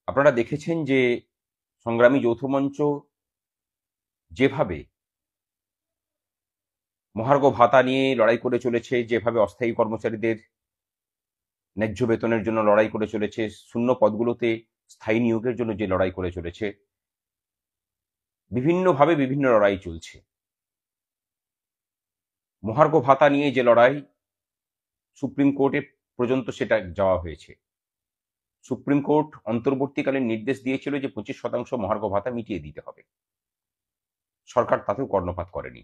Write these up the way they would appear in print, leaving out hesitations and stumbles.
আপনারা দেখেছেন যে সংগ্রামী যৌথ মঞ্চ যেভাবে মহার্ঘ ভাতা নিয়ে লড়াই করে চলেছে, যেভাবে অস্থায়ী কর্মচারীদের ন্যায্য বেতনের জন্য লড়াই করে চলেছে, শূন্য পদগুলোতে স্থায়ী নিয়োগের জন্য যে লড়াই করে চলেছে, বিভিন্নভাবে বিভিন্ন লড়াই চলছে। মহার্ঘ ভাতা নিয়ে যে লড়াই, সুপ্রিম কোর্টে পর্যন্ত সেটা যাওয়া হয়েছে। সুপ্রিম কোর্ট অন্তর্বর্তীকালীন নির্দেশ দিয়েছিল যে 25% মহার্ঘ ভাতা মিটিয়ে দিতে হবে। সরকার তাতেও কর্ণপাত করেনি,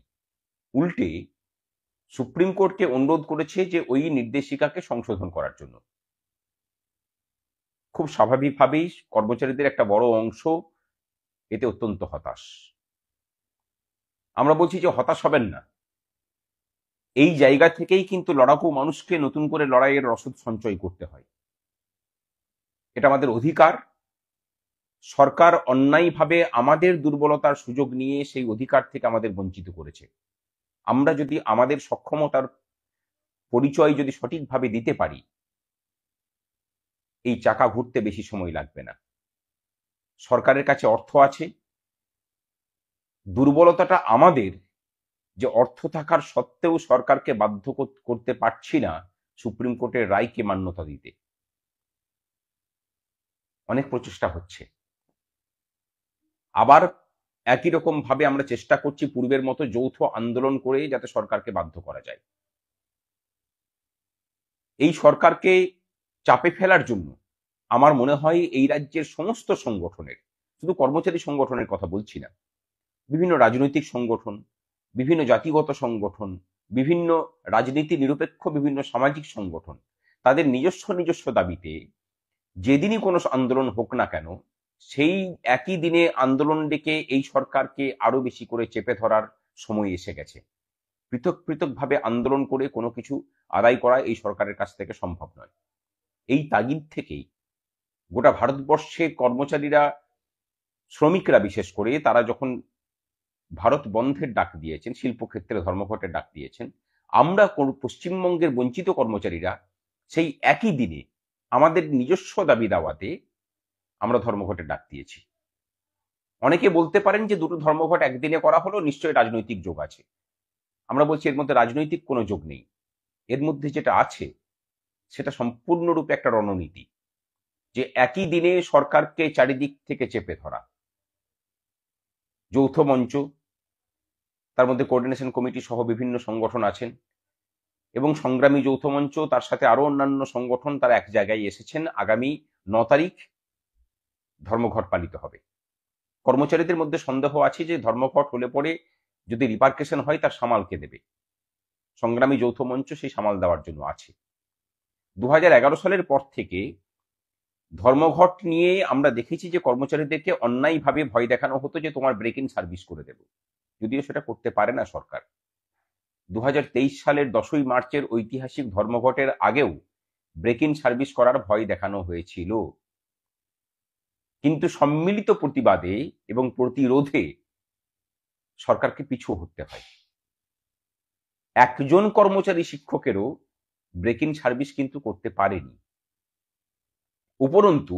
উল্টে সুপ্রিম কোর্টকে অনুরোধ করেছে যে ওই নির্দেশিকাকে সংশোধন করার জন্য। খুব স্বাভাবিকভাবেই কর্মচারীদের একটা বড় অংশ এতে অত্যন্ত হতাশ। আমরা বলছি যে হতাশ হবেন না, এই জায়গা থেকেই কিন্তু লড়াকু মানুষকে নতুন করে লড়াইয়ের রসদ সঞ্চয় করতে হয়। এটা আমাদের অধিকার। সরকার অন্যায়ভাবে আমাদের দুর্বলতার সুযোগ নিয়ে সেই অধিকার থেকে আমাদের বঞ্চিত করেছে। আমরা যদি আমাদের সক্ষমতার পরিচয় যদি সঠিকভাবে দিতে পারি, এই চাকা ঘুরতে বেশি সময় লাগবে না। সরকারের কাছে অর্থ আছে, দুর্বলতাটা আমাদের যে অর্থ থাকার সত্ত্বেও সরকারকে বাধ্য করতে পারছি না সুপ্রিম কোর্টের রায়কে মান্যতা দিতে। অনেক প্রচেষ্টা হচ্ছে, আবার একই রকম ভাবে আমরা চেষ্টা করছি পূর্বের মতো যৌথ আন্দোলন করে যাতে সরকারকে বাধ্য করা যায়। এই সরকারকে চাপে ফেলার জন্য আমার মনে হয় এই রাজ্যের সমস্ত সংগঠনের, শুধু কর্মচারী সংগঠনের কথা বলছি না, বিভিন্ন রাজনৈতিক সংগঠন, বিভিন্ন জাতিগত সংগঠন, বিভিন্ন রাজনীতি নিরপেক্ষ বিভিন্ন সামাজিক সংগঠন, তাদের নিজস্ব নিজস্ব দাবিতে যেদিনই কোনো আন্দোলন হোক না কেন, সেই একই দিনে আন্দোলন ডেকে এই সরকারকে আরো বেশি করে চেপে ধরার সময় এসে গেছে। পৃথক পৃথকভাবে আন্দোলন করে কোনো কিছু আদায় করা এই সরকারের কাছ থেকে সম্ভব নয়। এই তাগিদ থেকেই গোটা ভারতবর্ষে কর্মচারীরা, শ্রমিকরা বিশেষ করে, তারা যখন ভারত বন্ধের ডাক দিয়েছেন, শিল্পক্ষেত্রে ধর্মঘটের ডাক দিয়েছেন, আমরা পশ্চিমবঙ্গের বঞ্চিত কর্মচারীরা সেই একই দিনে আমাদের নিজস্ব দাবি দাওয়াতে আমরা ধর্মঘটের ডাক দিয়েছি। অনেকে বলতে পারেন যে দুটো ধর্মঘট একদিনে করা হলো, নিশ্চয়ই রাজনৈতিক যোগ আছে। আমরা বলছি এর মধ্যে রাজনৈতিক কোনো যোগ নেই। এর মধ্যে যেটা আছে সেটা সম্পূর্ণরূপে একটা রণনীতি, যে একই দিনে সরকারকে চারিদিক থেকে চেপে ধরা। যৌথ মঞ্চ, তার মধ্যে কোঅর্ডিনেশন কমিটি সহ বিভিন্ন সংগঠন আছেন, এবং সংগ্রামী যৌথ মঞ্চ, তার সাথে আরো অন্যান্য সংগঠন, তারা এক জায়গায় এসেছেন। আগামী 9 তারিখ ধর্মঘট পালিত হবে। কর্মচারীদের মধ্যে সন্দেহ আছে যে ধর্মঘট হলে পরে যদি রিপার্কেশন হয় তার সামাল কে দেবে। সংগ্রামী যৌথ মঞ্চ সেই সামাল দেওয়ার জন্য আছে। 2011 সালের পর থেকে ধর্মঘট নিয়ে আমরা দেখেছি যে কর্মচারীদেরকে অন্যায়ভাবে ভয় দেখানো হতো যে তোমার ব্রেক ইন সার্ভিস করে দেব, যদিও সেটা করতে পারে না সরকার। 2023 সালের 10ই মার্চের ঐতিহাসিক ধর্মঘটের আগেও ব্রেক ইন সার্ভিস করার ভয় দেখানো হয়েছিল, কিন্তু সম্মিলিত প্রতিবাদে এবং প্রতিরোধে সরকারকে পিছু হটতে হয়। একজন কর্মচারী শিক্ষকেরও ব্রেক ইন সার্ভিস কিন্তু করতে পারেনি। উপরন্তু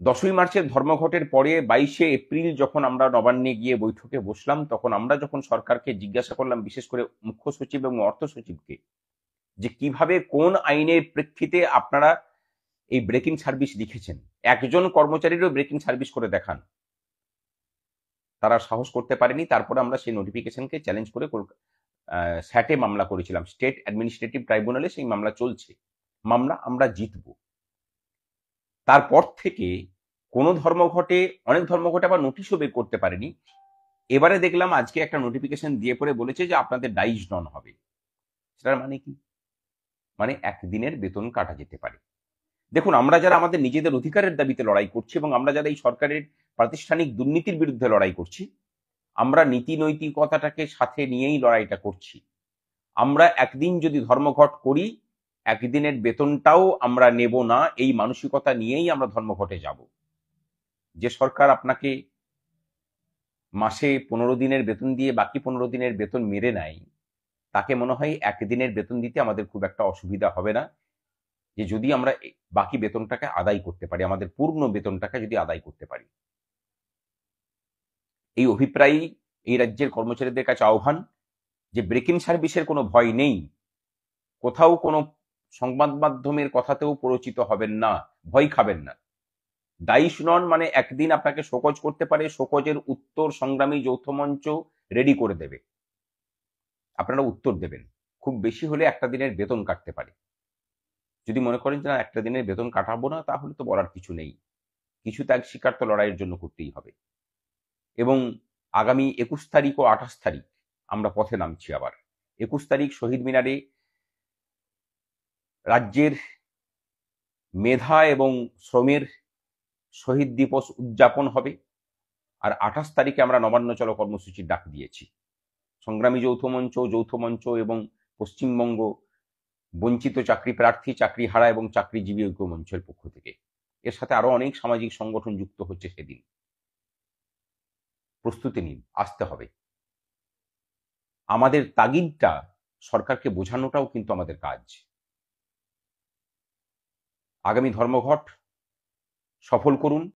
10ই মার্চের ধর্মঘটের পরে 22শে এপ্রিল যখন আমরা নবান্নে গিয়ে বৈঠকে বসলাম, তখন আমরা যখন সরকারকে জিজ্ঞাসা করলাম, বিশেষ করে মুখ্য সচিব এবং অর্থ সচিবকে, যে কিভাবে কোন আইনের প্রেক্ষিতে আপনারা এই ব্রেক ইন সার্ভিস লিখেছেন, একজন কর্মচারীরও ব্রেক ইন সার্ভিস করে দেখান, তারা সাহস করতে পারেনি। তারপরে আমরা সেই নোটিফিকেশনকে চ্যালেঞ্জ করে স্যাটে মামলা করেছিলাম, স্টেট অ্যাডমিনিস্ট্রেটিভ ট্রাইব্যুনালে সেই মামলা চলছে। মামলা আমরা জিতব। তারপর থেকে কোনো ধর্মঘটে, অনেক ধর্মঘটে আবার নোটিশও বের করতে পারেনি। এবারে দেখলাম আজকে একটা নোটিফিকেশন দিয়ে পরে বলেছে যে আপনাদের ডাইজ নন হবে। সেটার মানে কি? মানে একদিনের বেতন কাটা যেতে পারে। দেখুন, আমরা যারা আমাদের নিজেদের অধিকারের দাবিতে লড়াই করছি এবং আমরা যারা এই সরকারের প্রাতিষ্ঠানিক দুর্নীতির বিরুদ্ধে লড়াই করছি, আমরা নীতি নৈতিকতাটাকে সাথে নিয়েই লড়াইটা করছি। আমরা একদিন যদি ধর্মঘট করি, একদিনের বেতনটাও আমরা নেব না, এই মানসিকতা নিয়েই আমরা ধর্মঘটে যাব। যে সরকার আপনাকে মাসে 15 দিনের বেতন দিয়ে বাকি 15 দিনের বেতন মেরে নেয়, তাকে মনে হয় একদিনের বেতন দিতে আমাদের খুব একটা অসুবিধা হবে না। যে যদি আমরা বাকি বেতনটাকে আদায় করতে পারি, আমাদের পূর্ণ বেতনটাকে যদি আদায় করতে পারি। এই অভিপ্রায়ই এই রাজ্যের কর্মচারীদের কাছে আহ্বান যে ব্রেক ইন সার্ভিসের কোনো ভয় নেই, কোথাও কোনো সংবাদ মাধ্যমের কথাতেও প্ররোচিত হবেন না, ভয় খাবেন না। দায়ী নন মানে একদিন আপনাকে শোকজ করতে পারে, শোকজের উত্তর সংগ্রামী যৌথ মঞ্চ রেডি করে দেবে, আপনারা উত্তর দেবেন। খুব বেশি হলে একটা দিনের বেতন কাটতে পারে। যদি মনে করেন যে না একটা দিনের বেতন কাটাবো না, তাহলে তো বলার কিছু নেই, কিছু ত্যাগ স্বীকার তো লড়াইয়ের জন্য করতেই হবে। এবং আগামী 21 তারিখ ও 28 তারিখ আমরা পথে নামছি আবার। 21 তারিখ শহীদ মিনারে রাজ্যের মেধা এবং শ্রমের শহীদ দিবস উদযাপন হবে। আর 28 তারিখে আমরা নবান্ন চলো কর্মসূচির ডাক দিয়েছি সংগ্রামী যৌথ মঞ্চ এবং পশ্চিমবঙ্গ বঞ্চিত চাকরি প্রার্থী, চাকরি হারা এবং চাকরিজীবী ঐক্য মঞ্চের পক্ষ থেকে। এর সাথে আরো অনেক সামাজিক সংগঠন যুক্ত হচ্ছে সেদিন। প্রস্তুতি নিন, আসতে হবে। আমাদের তাগিদটা সরকারকে বোঝানোটাও কিন্তু আমাদের কাজ। আগামী ধর্মঘট সফল করুন।